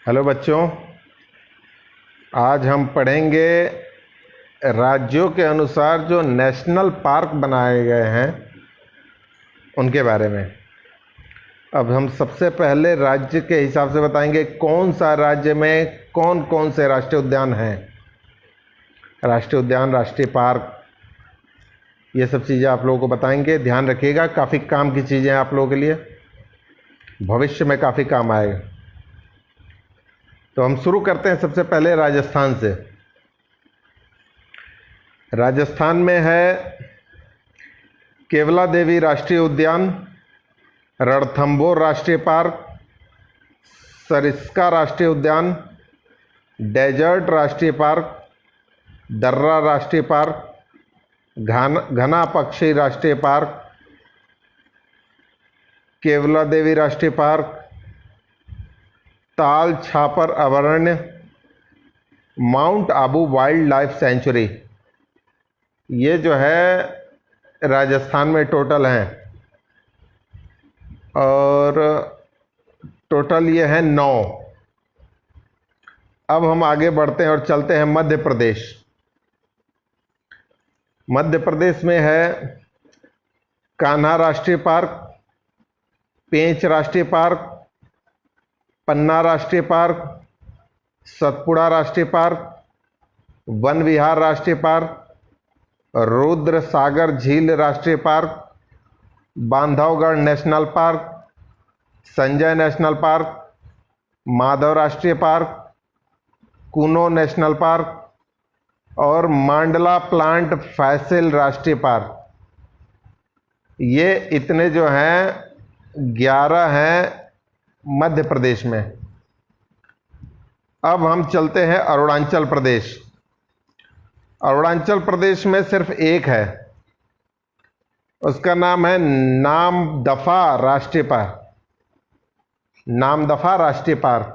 Hello बच्चों, आज हम पढ़ेंगे राज्यों के अनुसार जो नेशनल पार्क बनाए गए हैं उनके बारे में। अब हम सबसे पहले राज्य के हिसाब से बताएंगे कौन सा राज्य में कौन कौन से राष्ट्रीय उद्यान हैं। राष्ट्रीय उद्यान, राष्ट्रीय पार्क, ये सब चीज़ें आप लोगों को बताएंगे। ध्यान रखिएगा, काफ़ी काम की चीज़ें हैं आप लोगों के लिए, भविष्य में काफ़ी काम आएगा। तो हम शुरू करते हैं सबसे पहले राजस्थान से। राजस्थान में है केवला देवी राष्ट्रीय उद्यान, रणथंभौर राष्ट्रीय पार्क, सरिस्का राष्ट्रीय उद्यान, डेजर्ट राष्ट्रीय पार्क, दर्रा राष्ट्रीय पार्क, घना पक्षी राष्ट्रीय पार्क, केवला देवी राष्ट्रीय पार्क, ताल छापर अभयारण्य, mount Abu wild life sanctuary. ये जो है राजस्थान में टोटल हैं, और टोटल ये हैं 9। अब हम आगे बढ़ते हैं और चलते हैं मध्य प्रदेश। मध्य प्रदेश में है कान्हा राष्ट्रीय पार्क, पेंच राष्ट्रीय पार्क, पन्ना राष्ट्रीय पार्क, सतपुड़ा राष्ट्रीय पार्क, वन विहार राष्ट्रीय पार्क, रुद्र सागर झील राष्ट्रीय park, Bandhavgarh national park, Sanjay national park, Madhav राष्ट्रीय पार्क, कुनो नेशनल पार्क और मांडला प्लांट फॉसिल राष्ट्रीय पार्क। ये इतने जो हैं 11 हैं मध्य प्रदेश में। अब हम चलते हैं अरुणाचल प्रदेश। अरुणाचल प्रदेश में सिर्फ एक है, उसका नाम है नामदफा राष्ट्रीय पार्क। नामदफा राष्ट्रीय पार्क।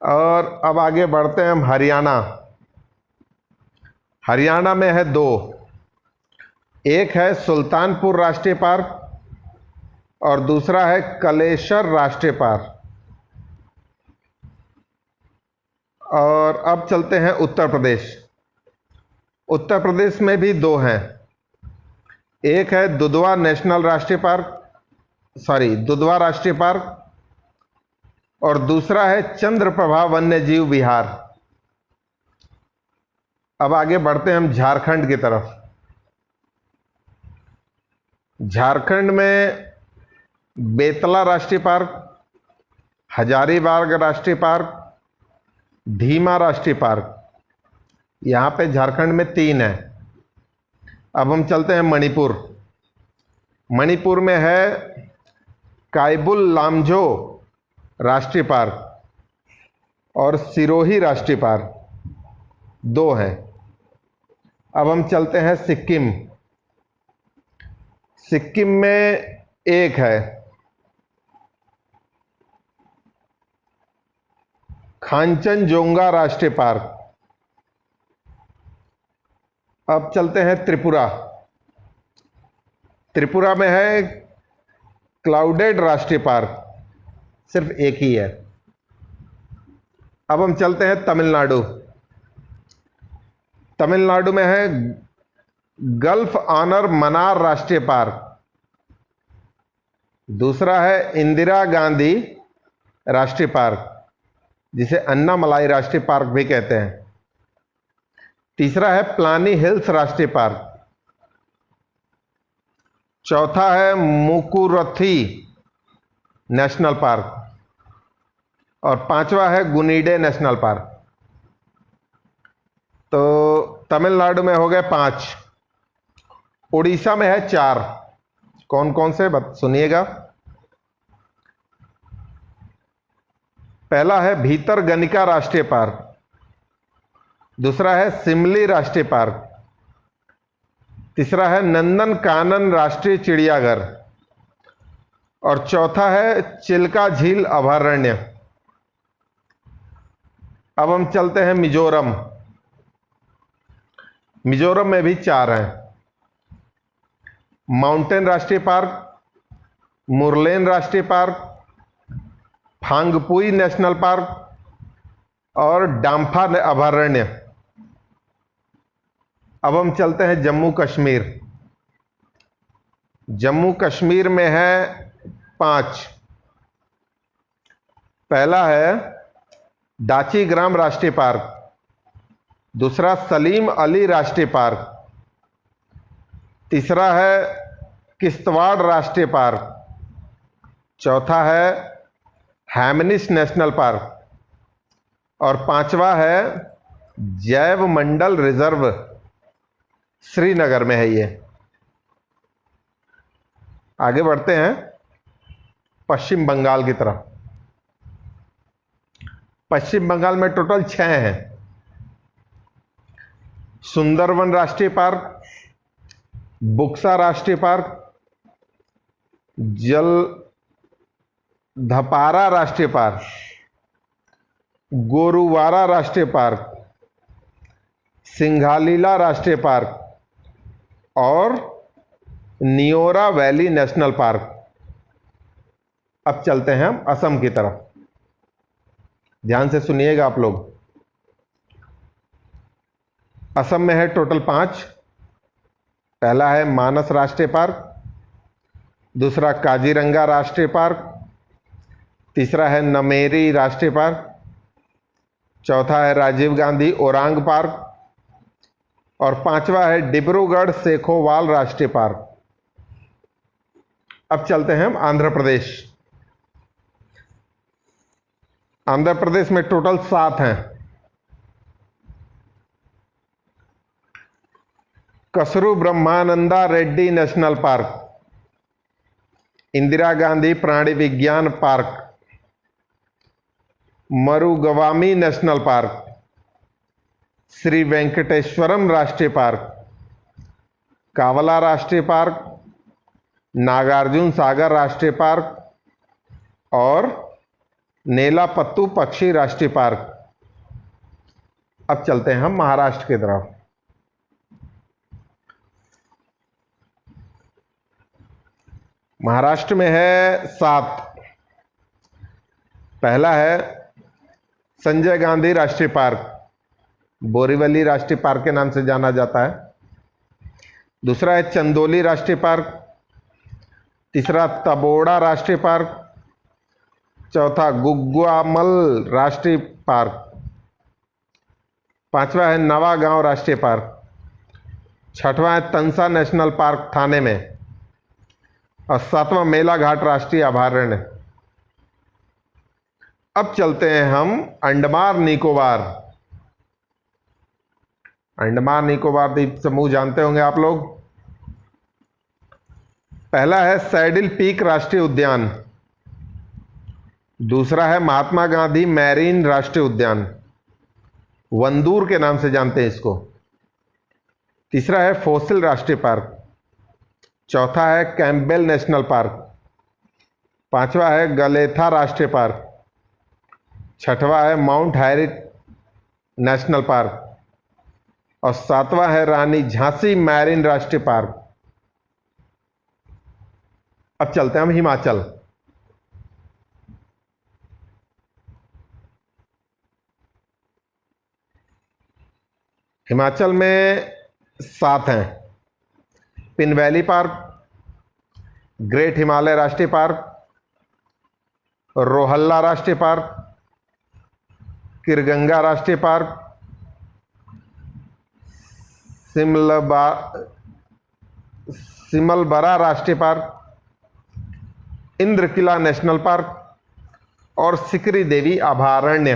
और अब आगे बढ़ते हैं हम हरियाणा। हरियाणा में है 2। एक है सुल्तानपुर राष्ट्रीय पार्क और दूसरा है कलेसर राष्ट्रीय पार्क। और अब चलते हैं उत्तर प्रदेश। उत्तर प्रदेश में भी 2 हैं। एक है दुधवा नेशनल राष्ट्रीय पार्क, दुधवा राष्ट्रीय पार्क, और दूसरा है चंद्रप्रभा वन्यजीव विहार। अब आगे बढ़ते हैं हम झारखंड की तरफ। झारखंड में बेतला राष्ट्रीय पार्क, हजारीबाग राष्ट्रीय पार्क, धीमा राष्ट्रीय पार्क। यहां पे झारखंड में 3 है। अब हम चलते हैं मणिपुर। मणिपुर में है काइबुल लामजो राष्ट्रीय पार्क और सिरोही राष्ट्रीय पार्क, 2 हैं। अब हम चलते हैं सिक्किम। सिक्किम में एक है, खांचनजोंगा राष्ट्रीय पार्क। अब चलते हैं त्रिपुरा। त्रिपुरा में है क्लाउडेड राष्ट्रीय पार्क, सिर्फ एक ही है। अब हम चलते हैं तमिलनाडु। तमिलनाडु में है गल्फ ऑनर मनार राष्ट्रीय पार्क। दूसरा है इंदिरा गांधी राष्ट्रीय पार्क, जिसे अन्नामलाई राष्ट्रीय पार्क भी कहते हैं। तीसरा है प्लानी हिल्स राष्ट्रीय पार्क। चौथा है मुकुरथी नेशनल पार्क और 5वां है गुनीडे नेशनल पार्क। तो तमिलनाडु में हो गए 5। उड़ीसा में है 4। कौन कौन से सुनिएगा। पहला है भीतरगनिका राष्ट्रीय पार्क, दूसरा है सिमली राष्ट्रीय पार्क, तीसरा है नंदन कानन राष्ट्रीय चिड़ियाघर और चौथा है चिल्का झील अभयारण्य। अब हम चलते हैं मिजोरम। मिजोरम में भी 4 हैं, माउंटेन राष्ट्रीय पार्क, मुरलेन राष्ट्रीय पार्क, फांगपुई नेशनल पार्क और डाम्फा अभयारण्य। अब हम चलते हैं जम्मू कश्मीर। जम्मू कश्मीर में है 5। पहला है दाची ग्राम राष्ट्रीय पार्क, दूसरा सलीम अली राष्ट्रीय पार्क, तीसरा है किश्तवाड़ राष्ट्रीय पार्क, चौथा है हैमनिस नेशनल पार्क और पांचवा है जैव मंडल रिजर्व, श्रीनगर में है ये। आगे बढ़ते हैं पश्चिम बंगाल की तरफ। पश्चिम बंगाल में टोटल 6 हैं। सुंदरवन राष्ट्रीय पार्क, बुक्सा राष्ट्रीय पार्क, जलधपारा राष्ट्रीय पार्क, गोरुवारा राष्ट्रीय पार्क, सिंघालीला राष्ट्रीय पार्क और नियोरा वैली नेशनल पार्क। अब चलते हैं हम असम की तरफ। ध्यान से सुनिएगा आप लोग। असम में है टोटल 5। पहला है मानस राष्ट्रीय पार्क, दूसरा काजीरंगा राष्ट्रीय पार्क, तीसरा है नमेरी राष्ट्रीय पार्क, चौथा है राजीव गांधी ओरांग पार्क और पांचवा है डिब्रूगढ़ सेखोवाल राष्ट्रीय पार्क। अब चलते हैं हम आंध्र प्रदेश। आंध्र प्रदेश में टोटल 7 हैं। कसरू ब्रह्मानंदा रेड्डी नेशनल पार्क, इंदिरा गांधी प्राणी विज्ञान पार्क, मरुगवामी नेशनल पार्क, श्री वेंकटेश्वरम राष्ट्रीय पार्क, कावला राष्ट्रीय पार्क, नागार्जुन सागर राष्ट्रीय पार्क और नेलापत्तू पक्षी राष्ट्रीय पार्क। अब चलते हैं हम महाराष्ट्र की तरफ। महाराष्ट्र में है 7। पहला है संजय गांधी राष्ट्रीय पार्क, बोरीवली राष्ट्रीय पार्क के नाम से जाना जाता है। दूसरा है चंदोली राष्ट्रीय पार्क, तीसरा तबोड़ा राष्ट्रीय पार्क, चौथा गुग्गामल राष्ट्रीय पार्क, पांचवा है नवागांव राष्ट्रीय पार्क, छठवां है तंसा नेशनल पार्क थाने में और 7वां मेला घाट राष्ट्रीय अभयारण्य। अब चलते हैं हम अंडमान निकोबार। अंडमान निकोबार द्वीप समूह जानते होंगे आप लोग। पहला है सैडिल पीक राष्ट्रीय उद्यान, दूसरा है महात्मा गांधी मैरीन राष्ट्रीय उद्यान, वंदूर के नाम से जानते हैं इसको, तीसरा है फोसिल राष्ट्रीय पार्क, चौथा है कैंपबेल नेशनल पार्क, पांचवा है गलेथा राष्ट्रीय पार्क, छठवां है माउंट हैरिट नेशनल पार्क और 7वां है रानी झांसी मैरीन राष्ट्रीय पार्क। अब चलते हैं हम हिमाचल। हिमाचल में 7 हैं। Pin valley park, great Himalaya राष्ट्रीय पार्क, रोहल्ला राष्ट्रीय पार्क, किरगंगा राष्ट्रीय पार्क, सिमलबरा राष्ट्रीय पार्क, इंद्र किला नेशनल पार्क और सिकरी देवी अभयारण्य।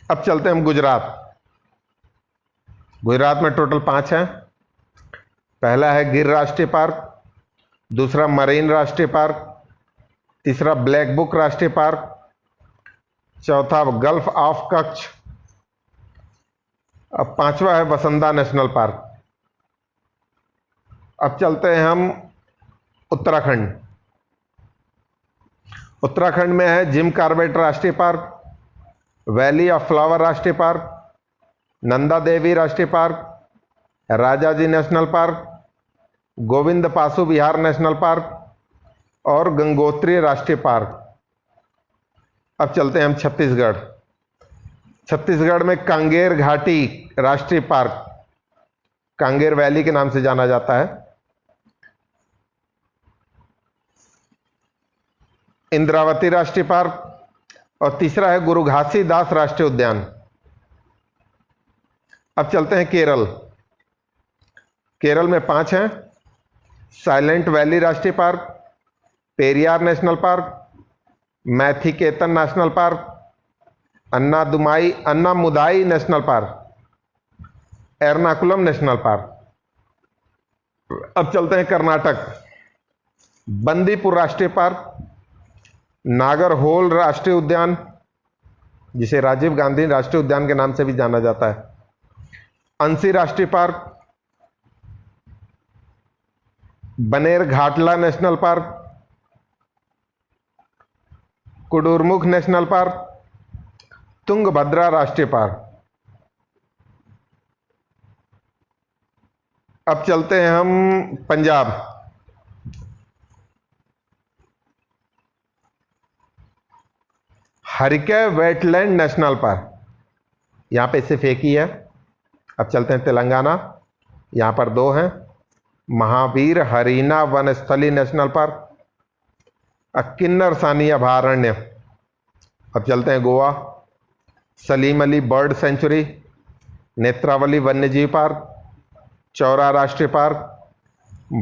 अब चलते हैं हम गुजरात। गुजरात में टोटल 5 हैं। पहला है गिर राष्ट्रीय पार्क, दूसरा मरीन राष्ट्रीय पार्क, तीसरा ब्लैक बुक राष्ट्रीय पार्क, चौथा गल्फ ऑफ कच्छ, अब 5वां है बसंता नेशनल पार्क। अब चलते हैं हम उत्तराखंड। उत्तराखंड में है जिम कॉर्बेट राष्ट्रीय पार्क, वैली ऑफ फ्लावर राष्ट्रीय पार्क, नंदा देवी राष्ट्रीय park, Rajaji national park, Govind Pashu Vihar national park, और गंगोत्री राष्ट्रीय पार्क। अब चलते हैं हम छत्तीसगढ़। छत्तीसगढ़ में कांगेर घाटी राष्ट्रीय पार्क, कांगेर वैली के नाम से जाना जाता है। इंद्रावती राष्ट्रीय पार्क, और तीसरा है गुरु घासीदास राष्ट्रीय उद्यान। अब चलते हैं केरल। केरल में 5 हैं: साइलेंट वैली राष्ट्रीय park, Periyar national park, Mathikettan national park, Anamudi national park, Ernakulam national park. अब चलते हैं कर्नाटक। बंदीपुर राष्ट्रीय पार्क, नागरहोल राष्ट्रीय उद्यान, जिसे राजीव गांधी राष्ट्रीय उद्यान के नाम से भी जाना जाता है, अंसी राष्ट्रीय park, Bannerghatta national park, Kudremukh national park, Tungabhadra राष्ट्रीय पार्क। अब चलते हैं हम Punjab. Harike wetland national park, यहां पे सिर्फ एक ही है। अब चलते हैं तेलंगाना, यहां पर 2 हैं: महावीर हरीना वनस्थली नेशनल पार्क, किन्नर सानी अभयारण्य। अब चलते हैं गोवा। सलीम अली बर्ड सेंचुरी, नेत्रावली वन्यजीव पार्क, चौरा राष्ट्रीय पार्क,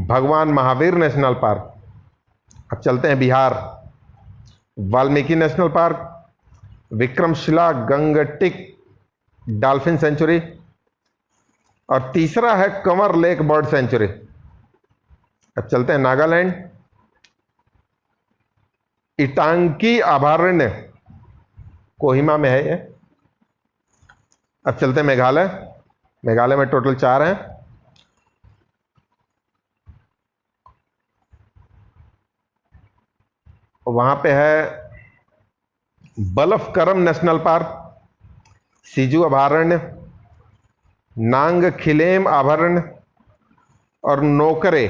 भगवान महावीर नेशनल पार्क। अब चलते हैं Bihar. Valmiki national park, Vikramshila Gangetic dolphin sanctuary, और तीसरा है कंवर लेक बर्ड सेंचुरी। अब चलते हैं नागालैंड। इटांकी अभयारण्य कोहिमा में है ये। अब चलते हैं मेघालय। मेघालय में टोटल 4 हैं: वहां पे है बलफकरम नेशनल पार्क, सिजू अभयारण्य, नांग खिलेम अभयारण्य, और नोकरे।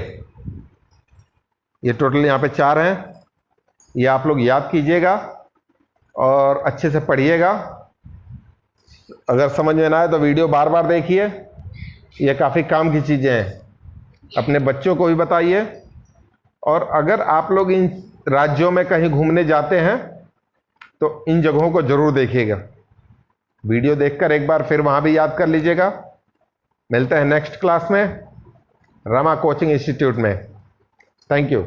ये टोटल यहां पे 4 हैं। ये आप लोग याद कीजिएगा और अच्छे से पढ़िएगा। अगर समझ में ना आए तो वीडियो बार बार देखिए, ये काफ़ी काम की चीज़ें हैं। अपने बच्चों को भी बताइए। और अगर आप लोग इन राज्यों में कहीं घूमने जाते हैं तो इन जगहों को जरूर देखिएगा। वीडियो देखकर एक बार फिर वहां भी याद कर लीजिएगा। मिलते हैं नेक्स्ट क्लास में रमा कोचिंग इंस्टीट्यूट में। Thank you.